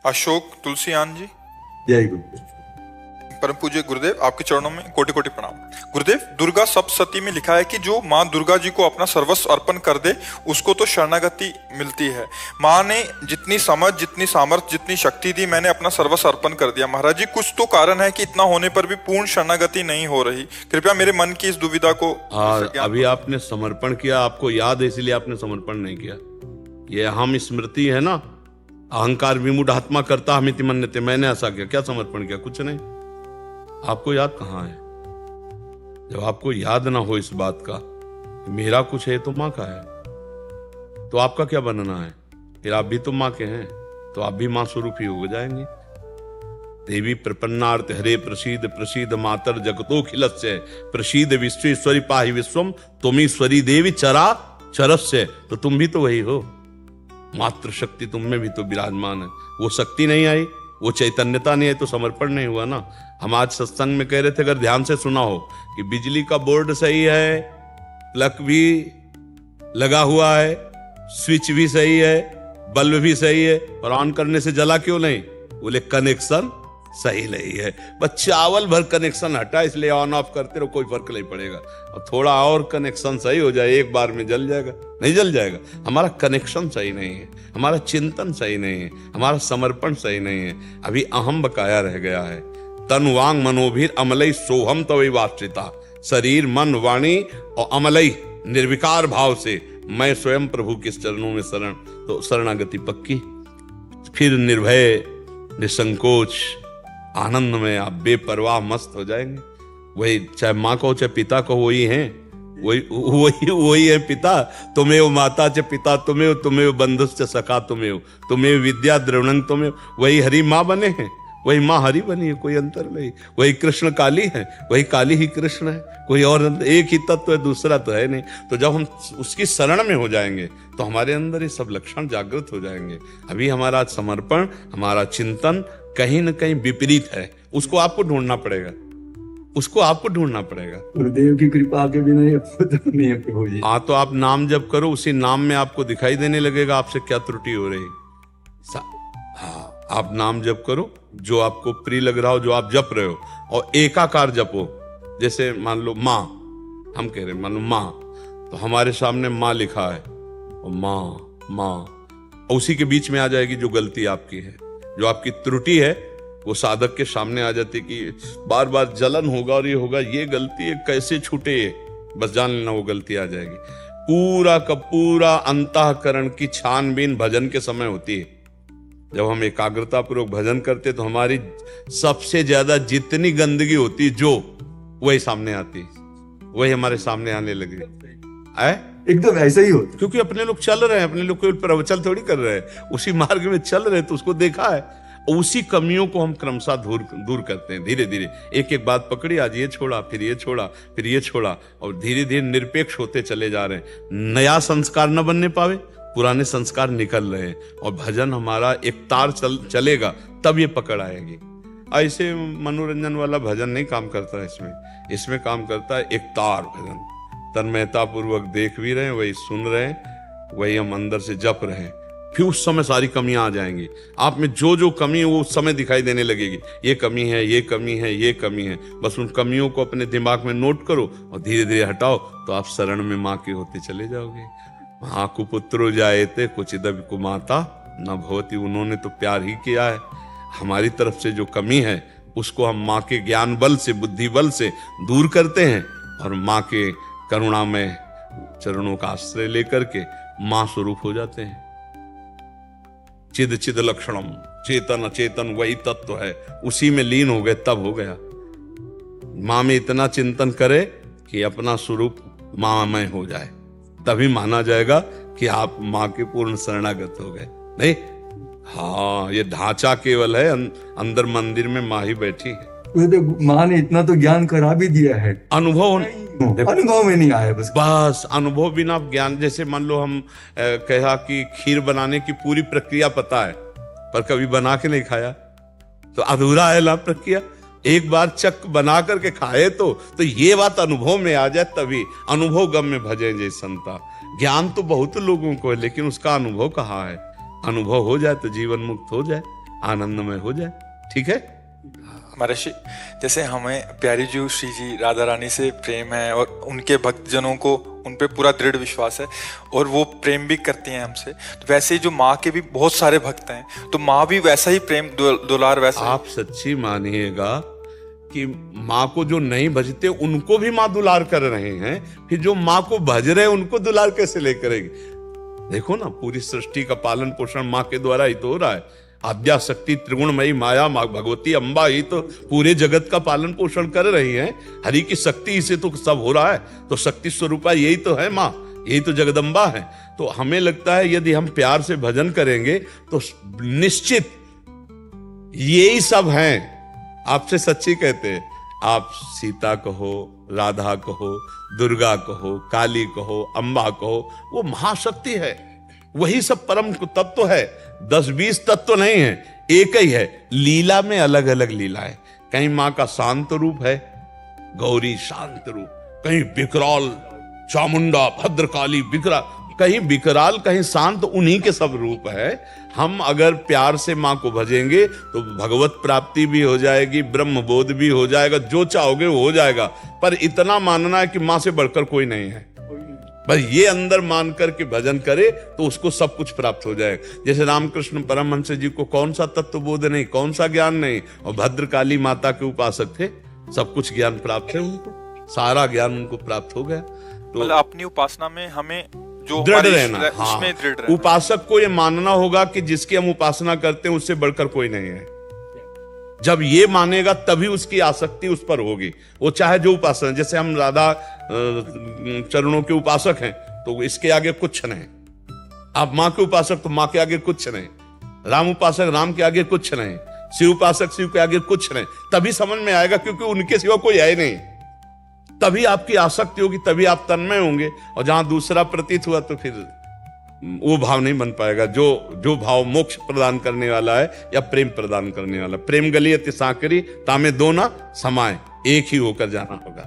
अशोक तुलसीयान जी। जय गुरु। परम पूज्य गुरुदेव, आपके चरणों में कोटि कोटि प्रणाम। गुरुदेव, दुर्गा सप्तशती में लिखा है कि जो माँ दुर्गा जी को अपना सर्वस्व अर्पण कर दे उसको तो शरणागति मिलती है। माँ ने जितनी समझ, जितनी सामर्थ्य, जितनी शक्ति दी, मैंने अपना सर्वस्व अर्पण कर दिया। महाराज जी, कुछ तो कारण है कि इतना होने पर भी पूर्ण शरणागति नहीं हो रही। कृपया मेरे मन की इस दुविधा को अभी आपने समर्पण किया, आपको याद है इसलिए आपने समर्पण नहीं किया। ये अहम स्मृति है ना, अहंकार विमूढ़ आत्मा करता हमिति मन्यते, मैंने ऐसा किया, क्या समर्पण किया? कुछ नहीं। आपको याद कहाँ है? जब आपको याद ना हो इस बात का कि मेरा कुछ है तो माँ का है, तो आपका क्या बनना है? फिर आप भी तो माँ के हैं, तो आप भी माँ स्वरूप ही हो जाएंगे। देवी प्रपन्नार्थ हरे प्रसीद प्रसीद मातर जगतोखिलस्य प्रसीद विश्वेश्वरी पाहि विश्वम तुमीश्वरी देवी चरा चरस्य। तो तुम भी तो वही हो, मात्र शक्ति तुम में भी तो विराजमान है। वो शक्ति नहीं आई, वो चैतन्यता नहीं आई तो समर्पण नहीं हुआ ना। हम आज सत्संग में कह रहे थे, अगर ध्यान से सुना हो, कि बिजली का बोर्ड सही है, प्लग भी लगा हुआ है, स्विच भी सही है, बल्ब भी सही है, और ऑन करने से जला क्यों नहीं? बोले कनेक्शन सही नहीं है। बस चावल भर कनेक्शन हटा, इसलिए ऑन ऑफ करते रहो, कोई फर्क नहीं पड़ेगा। और थोड़ा और कनेक्शन सही हो जाए, एक बार में जल जाएगा? नहीं जल जाएगा। हमारा कनेक्शन सही नहीं है, हमारा चिंतन सही नहीं है, हमारा समर्पण सही नहीं है। अभी अहम बकाया रह गया है। तन वांग मनोभीर अमलई सोहम तवै वाचिता। शरीर मन वाणी और अमलई निर्विकार भाव से मैं स्वयं प्रभु के चरणों में शरण, तो शरणागति पक्की। फिर निर्भय, निसंकोच, आनंद में आप बेपरवाह मस्त हो जाएंगे। वही चाहे माँ को चाहे पिता को, वही हैं, वही है पिता। तुम्हें माता च पिता तुम्हें, तुम्हें बंधुश्च सखा तुम्हें विद्या द्रवणंग तुम्हें। वही हरि माँ बने हैं, वही माँ हरि बनी है, कोई अंतर नहीं। वही कृष्ण काली है, वही काली ही कृष्ण है, कोई और एक ही तत्व है, दूसरा तो है नहीं। तो जब हम उसकी शरण में हो जाएंगे तो हमारे अंदर ये सब लक्षण जागृत हो जाएंगे। अभी हमारा समर्पण, हमारा चिंतन कहीं न कहीं विपरीत है। उसको आपको ढूंढना पड़ेगा, उसको आपको ढूंढना पड़ेगा। गुरुदेव की कृपा के बिना ये तो नहीं है प्रभु जी। हाँ, तो आप नाम जप करो, उसी नाम में आपको दिखाई देने लगेगा आपसे क्या त्रुटि हो रही। हाँ, आप नाम जप करो, जो आपको प्रिय लग रहा हो, जो आप जप रहे हो, और एकाकार जपो। जैसे मान लो माँ, हम कह रहे हैं मान लो माँ, तो हमारे सामने माँ लिखा है, और माँ माँ, और उसी के बीच में आ जाएगी जो गलती आपकी है, जो आपकी त्रुटि है, वो साधक के सामने आ जाती कि बार बार जलन होगा और ये होगा, ये गलती है, कैसे छूटे ये, बस जान लेना वो गलती आ जाएगी। पूरा का पूरा अंतःकरण की छानबीन भजन के समय होती है। जब हम एकाग्रता पूर्वक भजन करते तो हमारी सबसे ज्यादा जितनी गंदगी होती जो, वही सामने आती, वही हमारे सामने आने लगी। एकदम ऐसा ही होता, क्योंकि अपने लोग चल रहे हैं, अपने लोग कोई प्रवचन थोड़ी कर रहे हैं, उसी मार्ग में चल रहे हैं, तो उसको देखा है, और उसी कमियों को हम क्रमशः दूर करते हैं। धीरे धीरे एक एक बात पकड़ी, आज ये छोड़ा, फिर ये छोड़ा, फिर ये छोड़ा, और धीरे धीरे निरपेक्ष होते चले जा रहे हैं। नया संस्कार न बनने पावे, पुराने संस्कार निकल रहे हैं, और भजन हमारा एक तार चलेगा, तब ये पकड़ आएगी। ऐसे मनोरंजन वाला भजन नहीं काम करता है, इसमें काम करता है एक तार भजन। तन्मयता पूर्वक देख भी रहे हैं, वही सुन रहे हैं, वही हम अंदर से जप रहे हैं। फिर उस समय सारी कमियां आ जाएंगी आप में, जो जो कमी है वो उस समय दिखाई देने लगेगी। ये कमी है, ये कमी है, ये कमी है। बस उन कमियों को अपने दिमाग में नोट करो और धीरे धीरे हटाओ, तो आप शरण में माँ के होते चले जाओगे। माँ कुपुत्रो जायते कुचिदपि कुमाता न भवति। उन्होंने तो प्यार ही किया है। हमारी तरफ से जो कमी है उसको हम माँ के ज्ञान बल से, बुद्धि बल से दूर करते हैं, और माँ के करुणामय चरणों का आश्रय लेकर के माँ स्वरूप हो जाते हैं। चिद चिद लक्षणम, चेतन अचेतन वही तत्व है, उसी में लीन हो गए, तब हो गया। माँ में इतना चिंतन करे कि अपना स्वरूप माँमय हो जाए, तभी माना जाएगा कि आप माँ के पूर्ण शरणागत हो गए। नहीं, हाँ, ये ढांचा केवल है, अंदर मंदिर में माँ ही बैठी है। माँ ने इतना तो ज्ञान करा भी दिया है, अनुभव में नहीं आया। बस अनुभव बिना ज्ञान। जैसे मान लो हम कहा कि खीर बनाने की पूरी प्रक्रिया पता है, पर कभी बना के नहीं खाया, तो अधूरा है ना प्रक्रिया। एक बार चक बना करके खाए तो ये बात अनुभव में आ जाए, तभी अनुभव गम में भजे जय संता। ज्ञान तो बहुत लोगों को है, लेकिन उसका अनुभव कहाँ है? अनुभव हो जाए तो जीवन मुक्त हो जाए। आनंदमय हो जाए। ठीक है। महर्षि, जैसे हमें प्यारी जी श्री जी राधा रानी से प्रेम है और उनके भक्तजनों को उन पे पूरा दृढ़ विश्वास है और वो प्रेम भी करती हैं हमसे, तो वैसे ही जो माँ के भी बहुत सारे भक्त हैं, तो माँ भी वैसा ही प्रेम दुलार वैसा आप सच्ची मानिएगा कि माँ को जो नहीं भजते उनको भी माँ दुलार कर रहे हैं, फिर जो माँ को भज रहे हैं उनको दुलार कैसे ले करेगी? देखो ना, पूरी सृष्टि का पालन पोषण माँ के द्वारा ही तो हो रहा है। आद्या शक्ति त्रिगुणमयी माया माँ भगवती अम्बा ही तो पूरे जगत का पालन पोषण कर रही हैं। हरि की शक्ति से तो सब हो रहा है। तो शक्ति स्वरूपा यही तो है माँ, यही तो जगदम्बा है। तो हमें लगता है यदि हम प्यार से भजन करेंगे तो निश्चित यही सब हैं। आपसे सच्ची कहते हैं, आप सीता कहो, राधा कहो, दुर्गा कहो, काली कहो, अम्बा कहो, वो महाशक्ति है। वही सब परम तत्व है। 10-20 तत्व नहीं है, एक ही है। लीला में अलग अलग लीला है। कहीं माँ का शांत रूप है, गौरी शांत रूप, कहीं विकराल चामुंडा भद्रकाली विकराल, कहीं विकराल कहीं शांत, उन्हीं के सब रूप है। हम अगर प्यार से माँ को भजेंगे तो भगवत प्राप्ति भी हो जाएगी, ब्रह्म बोध भी हो जाएगा, जो चाहोगे वो हो जाएगा। पर इतना मानना है कि माँ से बढ़कर कोई नहीं है, बस ये अंदर मान करके भजन करे तो उसको सब कुछ प्राप्त हो जाएगा। जैसे रामकृष्ण परमहंस जी को कौन सा तत्व बोध नहीं, कौन सा ज्ञान नहीं, और भद्रकाली माता के उपासक थे, सब कुछ ज्ञान प्राप्त है उनको, सारा ज्ञान उनको प्राप्त हो गया। तो मतलब अपनी उपासना में हमें जो दृढ़ रहना, उसमें दृढ़ रहना। उपासक को ये मानना होगा कि जिसकी हम उपासना करते हैं उससे बढ़कर कोई नहीं है। जब ये मानेगा तभी उसकी आसक्ति उस पर होगी, वो चाहे जो उपासना। जैसे हम राधा चरणों के उपासक हैं तो इसके आगे कुछ नहीं, आप माँ के उपासक तो माँ के आगे कुछ नहीं, राम उपासक राम के आगे कुछ नहीं, शिव उपासक शिव के आगे कुछ नहीं। तभी समझ में आएगा, क्योंकि उनके सिवा कोई है नहीं। तभी आपकी आसक्ति होगी, तभी आप तन्मय होंगे। और जहां दूसरा प्रतीत हुआ तो फिर वो भाव नहीं बन पाएगा, जो भाव मोक्ष प्रदान करने वाला है या प्रेम प्रदान करने वाला। प्रेम गलियत सांकरी तामे दो ना समाए, एक ही होकर जाना होगा,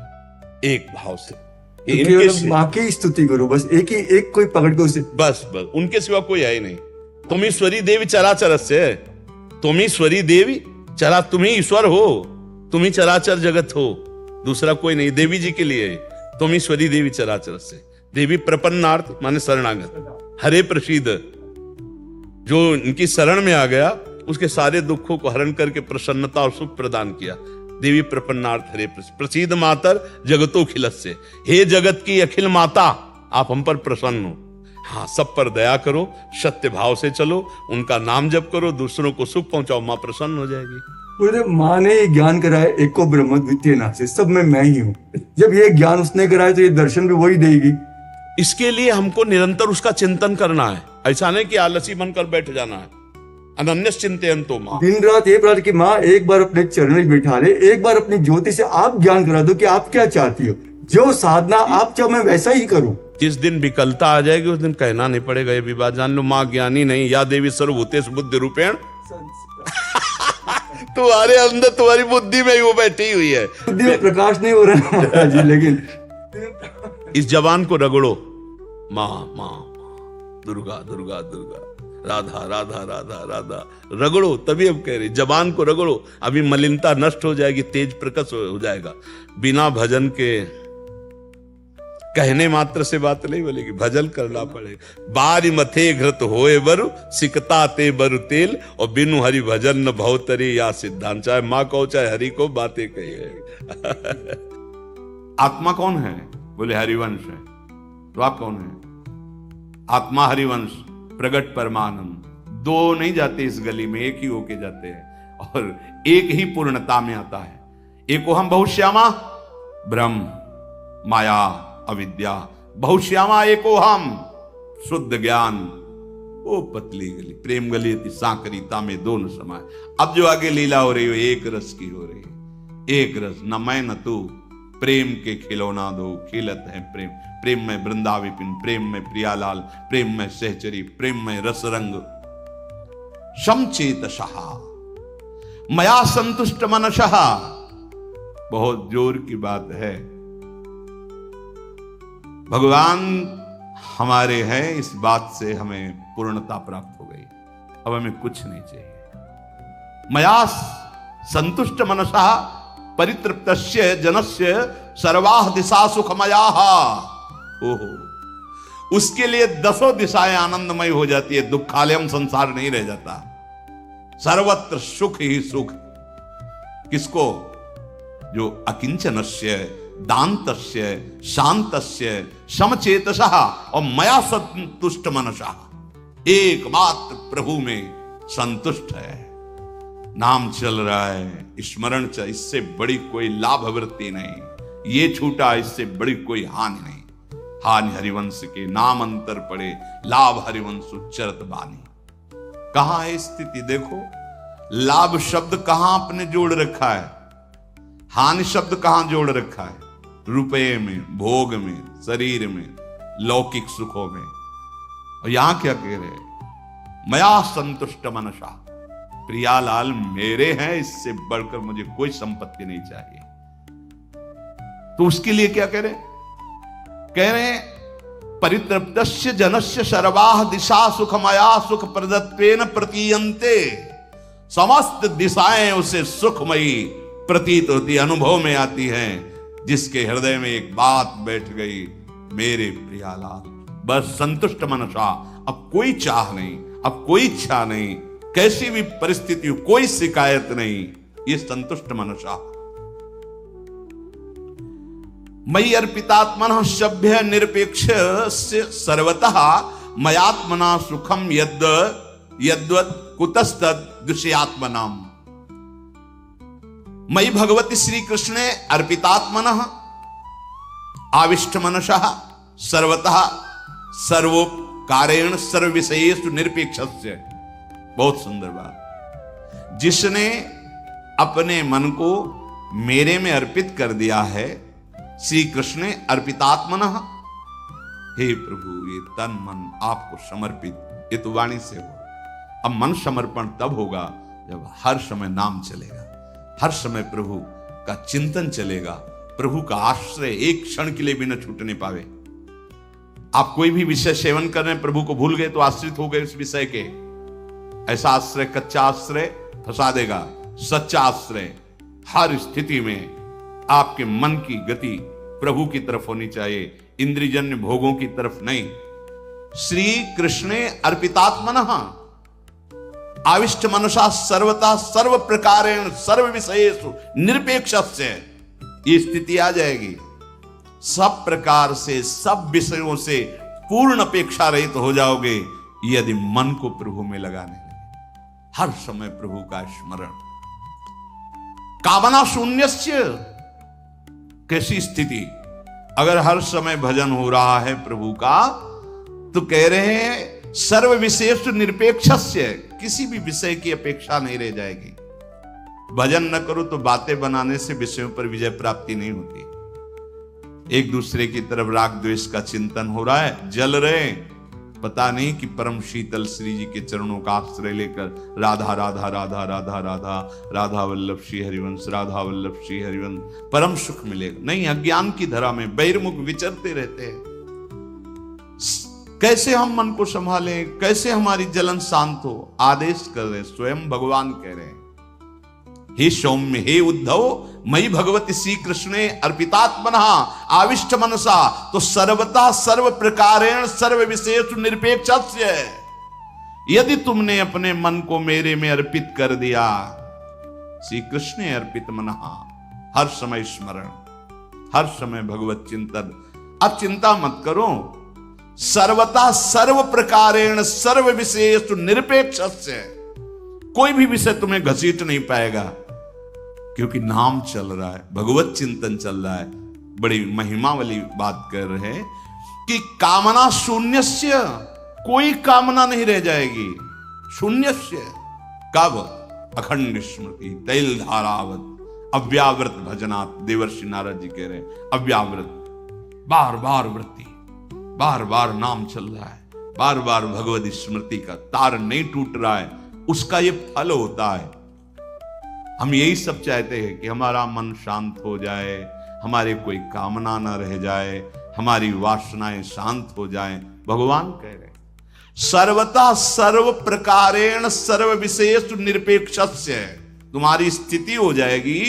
एक भाव से। केवल माँ की स्तुति करो, बस एक कोई पकड़ के उसे, बस उनके सिवा कोई है ही नहीं। तुम ईश्वरी देवी चराचर से, तुम ईश्वरी देवी चरा, तुम ही ईश्वर हो, तुम ही चराचर जगत हो, दूसरा कोई नहीं। देवी जी के लिए तुम ईश्वरी देवी चराचर से। देवी प्रपन्नार्थ माने शरणागत, हरे प्रसीद, जो इनकी शरण में आ गया उसके सारे दुखों को हरण करके प्रसन्नता और सुख प्रदान किया। देवी प्रपन्नार्थ हरे प्रसीद मातर जगतो खिलस्य, हे जगत की अखिल माता आप हम पर प्रसन्न हो। हाँ, सब पर दया करो, सत्य भाव से चलो, उनका नाम जप करो, दूसरों को सुख पहुंचाओ, मां प्रसन्न हो जाएगी। बोले माँ ने ये ज्ञान कराया, एक को ब्रह्म द्वितीय नास्ति, सब में मैं ही हूँ। जब ये ज्ञान उसने कराया तो ये दर्शन भी वही देगी। इसके लिए हमको निरंतर उसका चिंतन करना है, ऐसा नहीं कि आलसी बनकर बैठ जाना है। अनन्य चिंतयन्तो मां, दिन रात ये प्रार्थना कि माँ एक बार अपने चरण में बिठा ले, एक बार अपनी ज्योति से आप ज्ञान करा दो कि आप क्या चाहती हो, जो साधना आप चाहो मैं वैसा ही करूं। जिस दिन विकलता आ जाएगी उस दिन कहना नहीं पड़ेगा ये भी बात जान लो, माँ ज्ञानी नहीं, या देवी सर्वभूतेषु बुद्धि रूपेण तुम्हारे अंदर, तुम्हारी बुद्धि में ही वो बैठी हुई है। बुद्धि में प्रकाश नहीं हो रहा महाराज जी, लेकिन इस जवान को रगड़ो, माँ माँ दुर्गा दुर्गा दुर्गा, राधा राधा राधा राधा, रगड़ो, तभी हम कह रहे जबान को रगड़ो। अभी मलिनता नष्ट हो जाएगी, तेज प्रकट हो जाएगा। बिना भजन के कहने मात्र से बात नहीं बोलेगी, भजन करना पड़ेगा। बारी मथे घृत होए बरु सिकता ते बरु तेल, और बिनु हरि भजन न भवतरी या सिद्धांत। चाहे माँ कहो चाहे हरि को, बातें कही। आत्मा कौन है? बोले हरिवंश है। तो आप कौन है? आत्मा हरिवंश प्रगट परमानंद। दो नहीं जाते इस गली में, एक ही होके जाते हैं और एक ही पूर्णता में आता है। एको हम बहुश्यामा ब्रह्म माया अविद्या, बहुश्यामा एको हम शुद्ध ज्ञान। ओ पतली गली प्रेम गली थी सांकरी तामे दोनों समाए। अब जो आगे लीला हो रही है एक रस की हो रही है, एक रस, न मैं न तू, प्रेम के खिलौना दो, खिलत है प्रेम। प्रेम में वृंदाविपिन, प्रेम में प्रियालाल, प्रेम में सहचरी, प्रेम में रसरंग। समचेतशः मया संतुष्ट मनशः, बहुत जोर की बात है। भगवान हमारे हैं, इस बात से हमें पूर्णता प्राप्त हो गई। अब हमें कुछ नहीं चाहिए। मया संतुष्ट मनसा परितृप्तस्य जनस्य सर्वाः दिशा सुखमयाः। ओहो, उसके लिए दसों दिशाएं आनंदमय हो जाती है, दुखालयम संसार नहीं रह जाता, सर्वत्र सुख ही सुख। किसको? जो अकिंचनस्य दान्तस्य शांतस्य समचेतसः और मया संतुष्ट मनसा, एकमात्र प्रभु में संतुष्ट है। नाम चल रहा है, स्मरण चल, इससे बड़ी कोई लाभ वृत्ति नहीं। ये छूटा, इससे बड़ी कोई हानि नहीं। हानि हरिवंश के नाम अंतर पड़े, लाभ हरिवंश उच्चरत बानी। कहां है स्थिति? देखो, लाभ शब्द कहां आपने जोड़ रखा है, हानि शब्द कहां जोड़ रखा है? रुपये में, भोग में, शरीर में, लौकिक सुखों में। और यहां क्या कह रहे हैं? मया संतुष्ट मनसा, प्रियालाल मेरे हैं, इससे बढ़कर मुझे कोई संपत्ति नहीं चाहिए। तो उसके लिए क्या कह रहे? कह रहे परितृप्तस्य जनस्य सर्वाः दिशा सुखमया सुख प्रदत्वेन प्रतीयन्ते। समस्त दिशाएं उसे सुखमयी प्रतीत होती, अनुभव में आती हैं। जिसके हृदय में एक बात बैठ गई, मेरे प्रियालाल, बस संतुष्ट मनसा, अब कोई चाह नहीं, अब कोई इच्छा नहीं, कैसी भी परिस्थिति, कोई शिकायत नहीं, ये संतुष्ट मनसा। मयि अर्पितात्मनः सभ्य निरपेक्ष सर्वतः मयात्मना सुखम यद्वत् कुतस्तद् दृश्यात्मनाम्। मयि भगवती श्री कृष्णे अर्पितात्मनः आविष्ट मनसः सर्वतः सर्वोपकारेण सर्व विषयेषु निरपेक्षस्य। बहुत सुंदर बात। जिसने अपने मन को मेरे में अर्पित कर दिया है, श्री कृष्ण अर्पितात्मनः, हे प्रभु ये तन मन आपको समर्पित, ये तो वाणी से हो। अब मन समर्पण तब होगा जब हर समय नाम चलेगा, हर समय प्रभु का चिंतन चलेगा, प्रभु का आश्रय एक क्षण के लिए भी न छूटने पावे। आप कोई भी विषय सेवन कर रहे हैं, प्रभु को भूल गए तो आश्रित हो गए उस विषय के। ऐसा आश्रय, कच्चा आश्रय फंसा देगा। सच्चा आश्रय हर स्थिति में आपके मन की गति प्रभु की तरफ होनी चाहिए, इंद्रियजन्य भोगों की तरफ नहीं। श्री कृष्णे अर्पितात्मनः आविष्ट मनसा सर्वता सर्व प्रकारेण सर्व विषयेषु निरपेक्षस्य। ये स्थिति आ जाएगी, सब प्रकार से सब विषयों से पूर्ण अपेक्षा रहित हो जाओगे यदि मन को प्रभु में लगाने लगे। हर समय प्रभु का स्मरण। कामना शून्यस्य, कैसी स्थिति? अगर हर समय भजन हो रहा है प्रभु का, तो कह रहे हैं सर्व विशेष निरपेक्षस्य, किसी भी विषय की अपेक्षा नहीं रह जाएगी। भजन न करो तो बातें बनाने से विषयों पर विजय प्राप्ति नहीं होती। एक दूसरे की तरफ राग द्वेष का चिंतन हो रहा है, जल रहे, पता नहीं कि परम शीतल श्री जी के चरणों का आश्रय लेकर राधा राधा राधा राधा राधा राधा वल्लभ श्री हरिवंश, राधा वल्लभ श्री हरिवंश, परम सुख मिलेगा। नहीं, अज्ञान की धरा में बहिर्मुख विचरते रहते हैं। कैसे हम मन को संभालें, कैसे हमारी जलन शांत हो? आदेश कर रहे, स्वयं भगवान कह रहे हैं, हे सौम्य, हे उद्धव, मयि भगवती श्री कृष्णे अर्पितात्मनः आविष्ट मनसा, तो सर्वतः सर्व प्रकारेण सर्व विशेष निरपेक्षस्य। यदि तुमने अपने मन को मेरे में अर्पित कर दिया, श्री कृष्णे अर्पित मनः, हर समय स्मरण, हर समय भगवत चिंतन। अब चिंता मत करो, सर्वतः सर्व प्रकारेण सर्व विशेष निरपेक्षस्य। कोई भी विषय तुम्हें घसीट नहीं पाएगा, क्योंकि नाम चल रहा है, भगवत चिंतन चल रहा है। बड़ी महिमा वाली बात कर रहे हैं कि कामना शून्यस्य, कोई कामना नहीं रह जाएगी। शून्यस्य कब? अखंड स्मृति तैल धारावत अव्यावृत भजनात्। देवर्षि नारद जी कह रहे हैं अव्यावृत, बार बार वृत्ति, बार बार नाम चल रहा है, बार बार भगवत स्मृति का तार नहीं टूट रहा है, उसका ये फल होता है। हम यही सब चाहते हैं कि हमारा मन शांत हो जाए, हमारे कोई कामना ना रह जाए, हमारी वासनाएं शांत हो जाएं। भगवान कह रहे हैं सर्वतः सर्व प्रकारेण सर्व विशेष निरपेक्षस्य, तुम्हारी स्थिति हो जाएगी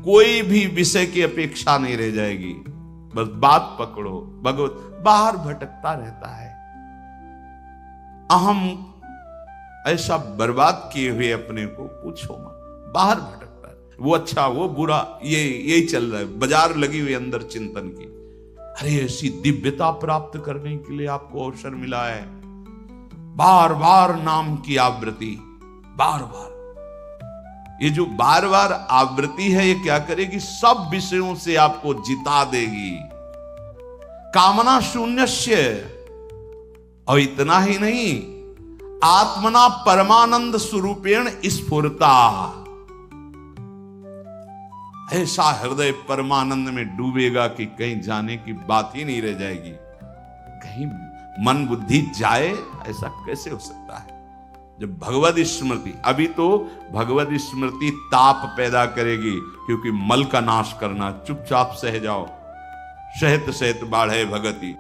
कोई भी विषय की अपेक्षा नहीं रह जाएगी। बस बात पकड़ो। भगवत बाहर भटकता रहता है, अहम ऐसा बर्बाद किए हुए अपने को पूछो मत। बाहर भटकता है, वो अच्छा वो बुरा, ये यही चल रहा है, बाजार लगी हुई अंदर चिंतन की। अरे ऐसी दिव्यता प्राप्त करने के लिए आपको अवसर मिला है। बार बार नाम की आवृत्ति, बार बार। ये जो बार बार आवृत्ति है, ये क्या करेगी? सब विषयों से आपको जिता देगी। कामना शून्यस्य, और इतना ही नहीं, आत्मना परमानंद स्वरूपेण स्फुरता, ऐसा हृदय परमानंद में डूबेगा कि कहीं जाने की बात ही नहीं रह जाएगी। कहीं मन बुद्धि जाए, ऐसा कैसे हो सकता है? जब भगवद स्मृति, अभी तो भगवद स्मृति ताप पैदा करेगी, क्योंकि मल का नाश करना। चुपचाप सह जाओ, सहत सहत बाढ़े भगति।